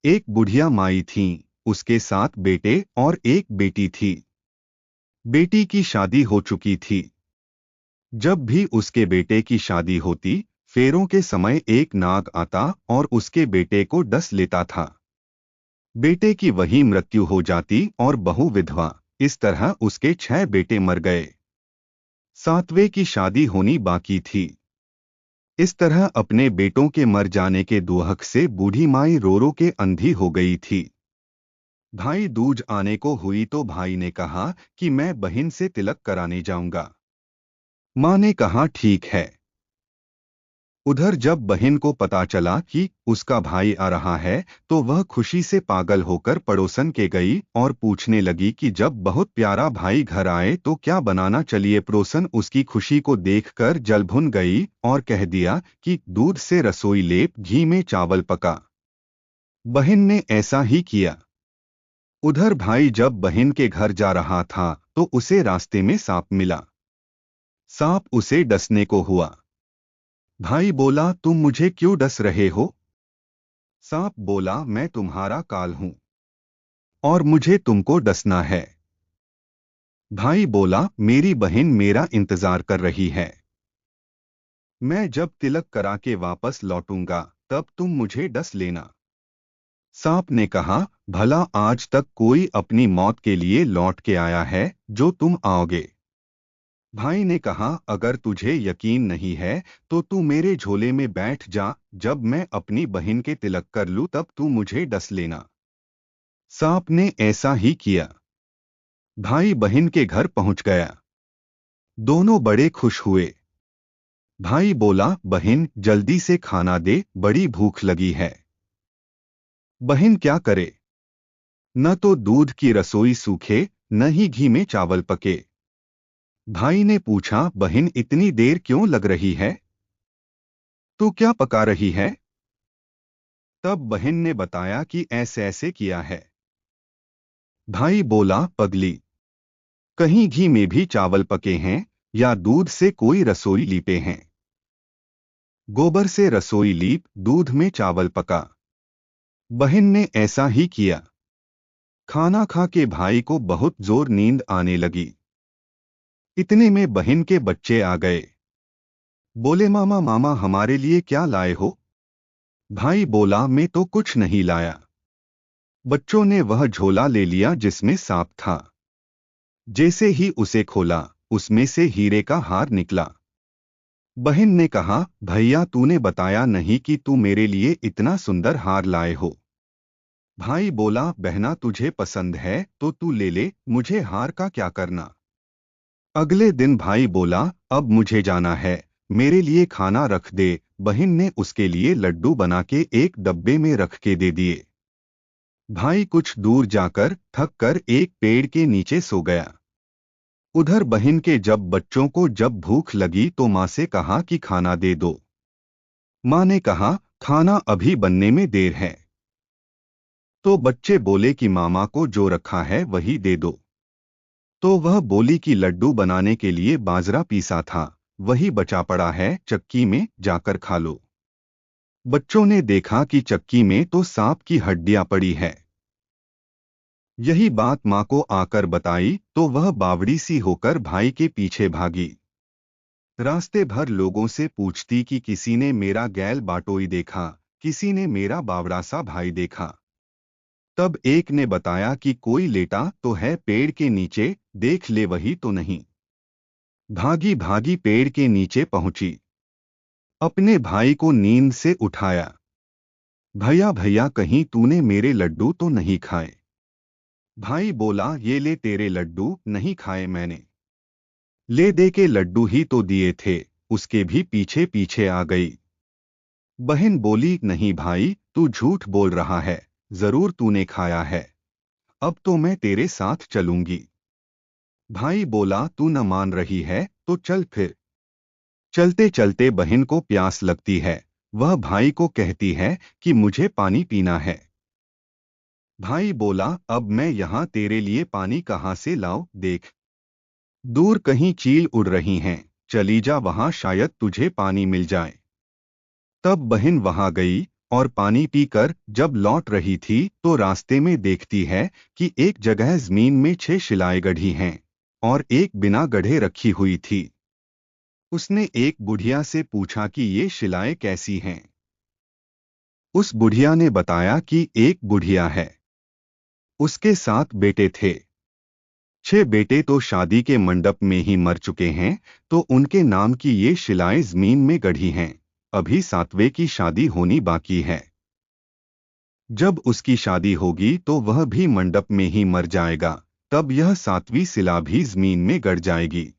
एक बुढ़िया माई थी, उसके 7 बेटे और एक बेटी थी। बेटी की शादी हो चुकी थी। जब भी उसके बेटे की शादी होती, फेरों के समय एक नाग आता और उसके बेटे को डस लेता था। बेटे की वही मृत्यु हो जाती और बहू विधवा। इस तरह उसके 6 बेटे मर गए। 7वें की शादी होनी बाकी थी। इस तरह अपने बेटों के मर जाने के दुहक से बूढ़ी माई रो रो के अंधी हो गई थी। भाई दूज आने को हुई तो भाई ने कहा कि मैं बहन से तिलक कराने जाऊंगा। माँ ने कहा ठीक है। उधर जब बहन को पता चला कि उसका भाई आ रहा है तो वह खुशी से पागल होकर पड़ोसन के गई और पूछने लगी कि जब बहुत प्यारा भाई घर आए तो क्या बनाना। चलिए पड़ोसन उसकी खुशी को देखकर जल भुन गई और कह दिया कि दूध से रसोई लेप, घी में चावल पका। बहन ने ऐसा ही किया। उधर भाई जब बहन के घर जा रहा था तो उसे रास्ते में सांप मिला। सांप उसे डसने को हुआ। भाई बोला तुम मुझे क्यों डस रहे हो? सांप बोला मैं तुम्हारा काल हूं और मुझे तुमको डसना है। भाई बोला मेरी बहन मेरा इंतजार कर रही है। मैं जब तिलक करा के वापस लौटूंगा तब तुम मुझे डस लेना। सांप ने कहा भला आज तक कोई अपनी मौत के लिए लौट के आया है जो तुम आओगे? भाई ने कहा अगर तुझे यकीन नहीं है तो तू मेरे झोले में बैठ जा, जब मैं अपनी बहन के तिलक कर लूं तब तू मुझे डस लेना। सांप ने ऐसा ही किया। भाई बहन के घर पहुंच गया। दोनों बड़े खुश हुए। भाई बोला बहन जल्दी से खाना दे, बड़ी भूख लगी है। बहन क्या करे? न तो दूध की रसोई सूखे, न ही घी में चावल पके। भाई ने पूछा बहन इतनी देर क्यों लग रही है? तू क्या पका रही है? तब बहन ने बताया कि ऐसे ऐसे किया है। भाई बोला पगली, कहीं घी में भी चावल पके हैं या दूध से कोई रसोई लीपे हैं? गोबर से रसोई लीप, दूध में चावल पका। बहन ने ऐसा ही किया। खाना खा के भाई को बहुत जोर नींद आने लगी। इतने में बहन के बच्चे आ गए। बोले मामा मामा हमारे लिए क्या लाए हो? भाई बोला मैं तो कुछ नहीं लाया। बच्चों ने वह झोला ले लिया जिसमें सांप था। जैसे ही उसे खोला, उसमें से हीरे का हार निकला। बहन ने कहा भैया तूने बताया नहीं कि तू मेरे लिए इतना सुंदर हार लाए हो। भाई बोला बहना तुझे पसंद है तो तू ले ले, मुझे हार का क्या करना। अगले दिन भाई बोला अब मुझे जाना है, मेरे लिए खाना रख दे। बहन ने उसके लिए लड्डू बना के एक डब्बे में रख के दे दिए। भाई कुछ दूर जाकर थक कर एक पेड़ के नीचे सो गया। उधर बहन के जब बच्चों को जब भूख लगी तो माँ से कहा कि खाना दे दो। माँ ने कहा खाना अभी बनने में देर है। तो बच्चे बोले कि मामा को जो रखा है वही दे दो। तो वह बोली कि लड्डू बनाने के लिए बाजरा पीसा था, वही बचा पड़ा है, चक्की में जाकर खा लो। बच्चों ने देखा कि चक्की में तो सांप की हड्डियां पड़ी है। यही बात माँ को आकर बताई तो वह बावड़ी सी होकर भाई के पीछे भागी। रास्ते भर लोगों से पूछती कि किसी ने मेरा गैल बाटोई देखा, किसी ने मेरा बावड़ा सा भाई देखा। तब एक ने बताया कि कोई लेटा तो है पेड़ के नीचे, देख ले वही तो नहीं। भागी भागी पेड़ के नीचे पहुंची। अपने भाई को नींद से उठाया। भैया भैया कहीं तूने मेरे लड्डू तो नहीं खाए? भाई बोला ये ले तेरे लड्डू, नहीं खाए मैंने। ले दे के लड्डू ही तो दिए थे, उसके भी पीछे पीछे आ गई। बहन बोली नहीं भाई तू झूठ बोल रहा है, जरूर तूने खाया है। अब तो मैं तेरे साथ चलूंगी। भाई बोला तू न मान रही है तो चल फिर। चलते चलते बहन को प्यास लगती है। वह भाई को कहती है कि मुझे पानी पीना है। भाई बोला अब मैं यहाँ तेरे लिए पानी कहाँ से लाऊं, देख दूर कहीं चील उड़ रही हैं, चली जा वहां शायद तुझे पानी मिल जाए। तब बहन वहां गई और पानी पीकर जब लौट रही थी तो रास्ते में देखती है कि एक जगह जमीन में 6 शिलाएं गढ़ी हैं और एक बिना गढ़े रखी हुई थी। उसने एक बुढ़िया से पूछा कि ये शिलाएं कैसी हैं। उस बुढ़िया ने बताया कि एक बुढ़िया है, उसके 7 बेटे थे। 6 बेटे तो शादी के मंडप में ही मर चुके हैं, तो उनके नाम की ये शिलाएं जमीन में गढ़ी हैं। अभी 7वें की शादी होनी बाकी है। जब उसकी शादी होगी तो वह भी मंडप में ही मर जाएगा, तब यह 7वीं शिला भी जमीन में गड़ जाएगी।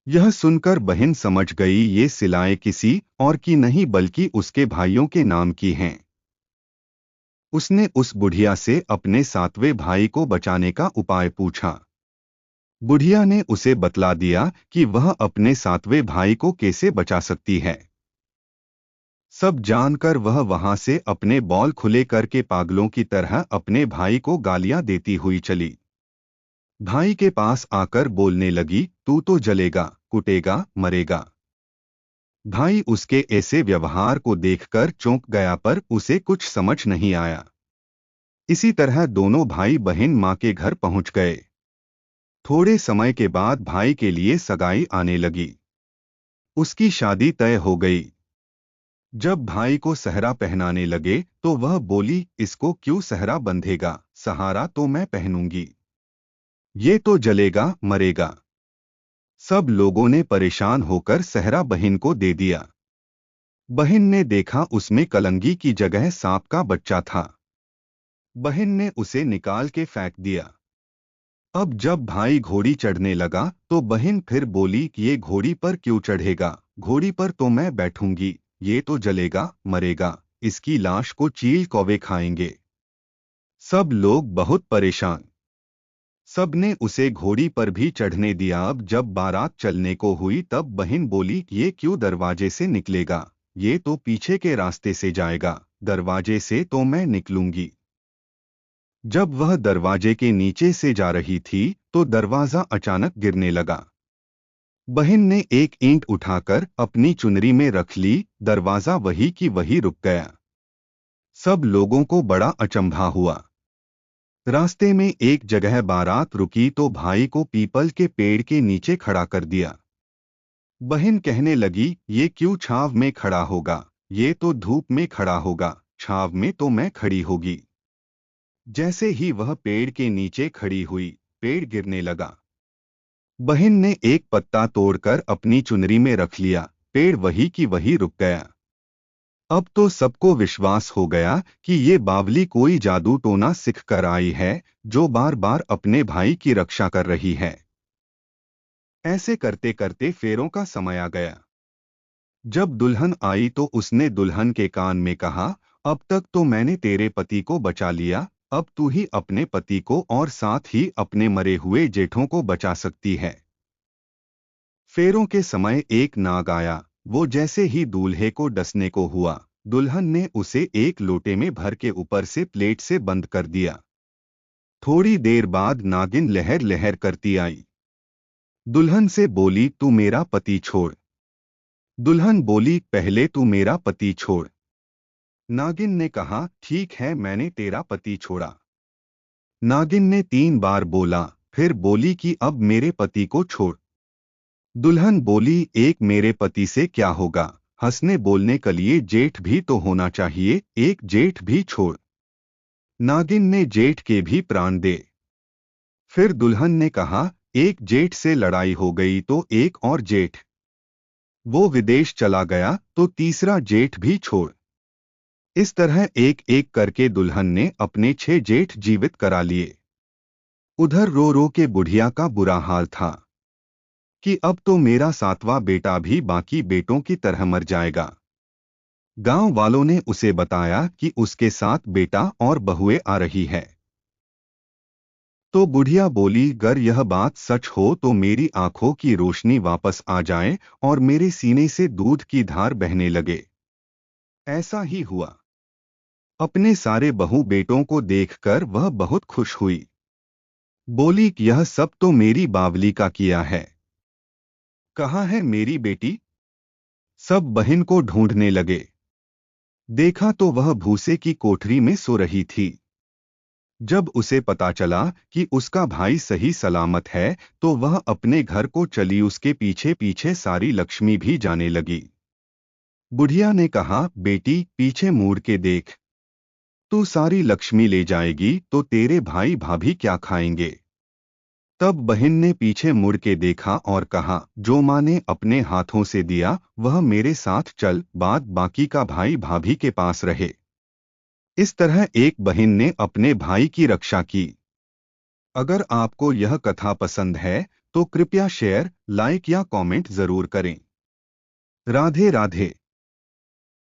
यह सुनकर बहन समझ गई ये शिलाएं किसी और की नहीं बल्कि उसके भाइयों के नाम की हैं। उसने उस बुढ़िया से अपने 7वें भाई को बचाने का उपाय पूछा। बुढ़िया ने उसे बतला दिया कि वह अपने 7वें भाई को कैसे बचा सकती है। सब जानकर वह वहां से अपने बॉल खुले करके पागलों की तरह अपने भाई को गालियां देती हुई चली। भाई के पास आकर बोलने लगी, तू तो जलेगा, कुटेगा, मरेगा। भाई उसके ऐसे व्यवहार को देखकर चौंक गया, पर उसे कुछ समझ नहीं आया। इसी तरह दोनों भाई बहन मां के घर पहुंच गए। थोड़े समय के बाद भाई के लिए सगाई आने लगी। उसकी शादी तय हो गई। जब भाई को सहरा पहनाने लगे तो वह बोली, इसको क्यों सहरा बंधेगा, सहारा तो मैं पहनूंगी। ये तो जलेगा, मरेगा। सब लोगों ने परेशान होकर सहरा बहन को दे दिया। बहन ने देखा उसमें कलंगी की जगह सांप का बच्चा था। बहन ने उसे निकाल के फेंक दिया। अब जब भाई घोड़ी चढ़ने लगा तो बहन फिर बोली कि ये घोड़ी पर क्यों चढ़ेगा, घोड़ी पर तो मैं बैठूंगी। ये तो जलेगा, मरेगा, इसकी लाश को चील कौवे खाएंगे। सब लोग बहुत परेशान। सबने उसे घोड़ी पर भी चढ़ने दिया। अब जब बारात चलने को हुई तब बहन बोली, ये क्यों दरवाजे से निकलेगा, ये तो पीछे के रास्ते से जाएगा, दरवाजे से तो मैं निकलूंगी। जब वह दरवाजे के नीचे से जा रही थी तो दरवाजा अचानक गिरने लगा। बहन ने एक ईंट उठाकर अपनी चुनरी में रख ली, दरवाजा वही की वही रुक गया। सब लोगों को बड़ा अचंभा हुआ। रास्ते में एक जगह बारात रुकी तो भाई को पीपल के पेड़ के नीचे खड़ा कर दिया। बहन कहने लगी, ये क्यों छांव में खड़ा होगा, ये तो धूप में खड़ा होगा, छांव में तो मैं खड़ी होगी। जैसे ही वह पेड़ के नीचे खड़ी हुई, पेड़ गिरने लगा। बहन ने एक पत्ता तोड़कर अपनी चुनरी में रख लिया, पेड़ वही की वही रुक गया। अब तो सबको विश्वास हो गया कि ये बावली कोई जादू टोना सीख कर आई है, जो बार बार अपने भाई की रक्षा कर रही है। ऐसे करते करते फेरों का समय आ गया। जब दुल्हन आई तो उसने दुल्हन के कान में कहा, अब तक तो मैंने तेरे पति को बचा लिया, अब तू ही अपने पति को और साथ ही अपने मरे हुए जेठों को बचा सकती है। फेरों के समय एक नाग आया। वो जैसे ही दूल्हे को डसने को हुआ, दुल्हन ने उसे एक लोटे में भर के ऊपर से प्लेट से बंद कर दिया। थोड़ी देर बाद नागिन लहर लहर करती आई। दुल्हन से बोली, तू मेरा पति छोड़। दुल्हन बोली, पहले तू मेरा पति छोड़। नागिन ने कहा, ठीक है, मैंने तेरा पति छोड़ा। नागिन ने 3 बार बोला, फिर बोली कि अब मेरे पति को छोड़। दुल्हन बोली, एक मेरे पति से क्या होगा, हंसने बोलने के लिए जेठ भी तो होना चाहिए, एक जेठ भी छोड़। नागिन ने जेठ के भी प्राण दे। फिर दुल्हन ने कहा, एक जेठ से लड़ाई हो गई तो एक और जेठ, वो विदेश चला गया तो तीसरा जेठ भी छोड़। इस तरह एक एक करके दुल्हन ने अपने 6 जेठ जीवित करा लिए। उधर रो रो के बुढ़िया का बुरा हाल था कि अब तो मेरा 7वां बेटा भी बाकी बेटों की तरह मर जाएगा। गांव वालों ने उसे बताया कि उसके साथ बेटा और बहुएं आ रही है। तो बुढ़िया बोली, अगर यह बात सच हो तो मेरी आंखों की रोशनी वापस आ जाए और मेरे सीने से दूध की धार बहने लगे। ऐसा ही हुआ। अपने सारे बहू बेटों को देखकर वह बहुत खुश हुई। बोली, यह सब तो मेरी बावली का किया है। कहाँ है मेरी बेटी? सब बहन को ढूंढने लगे। देखा तो वह भूसे की कोठरी में सो रही थी। जब उसे पता चला कि उसका भाई सही सलामत है, तो वह अपने घर को चली। उसके पीछे पीछे सारी लक्ष्मी भी जाने लगी। बुढ़िया ने कहा, बेटी पीछे मुड़ के देख, तू सारी लक्ष्मी ले जाएगी तो तेरे भाई भाभी क्या खाएंगे। तब बहन ने पीछे मुड़ के देखा और कहा, जो माँ ने अपने हाथों से दिया वह मेरे साथ चल, बाद बाकी का भाई भाभी के पास रहे। इस तरह एक बहन ने अपने भाई की रक्षा की। अगर आपको यह कथा पसंद है तो कृपया शेयर, लाइक या कमेंट जरूर करें। राधे राधे।